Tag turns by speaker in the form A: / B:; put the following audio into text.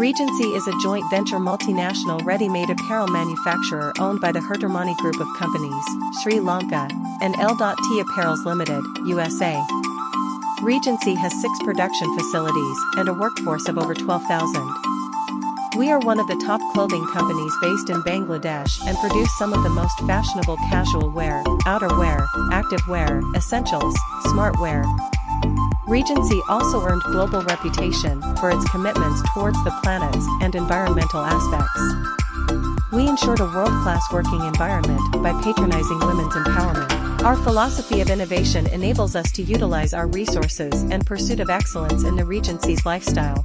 A: Regency is a joint venture multinational ready-made apparel manufacturer owned by the Hertermani Group of Companies, Sri Lanka, and L.T Apparels Limited, USA. Regency has 6 production facilities and a workforce of over 12,000. We are one of the top clothing companies based in Bangladesh and produce some of the most fashionable casual wear, outerwear, activewear, essentials, smart wear. Regency also earned global reputation for its commitments towards the planet's and environmental aspects. We ensured a world-class working environment by patronizing women's empowerment. Our philosophy of innovation enables us to utilize our resources and pursuit of excellence in the Regency's lifestyle.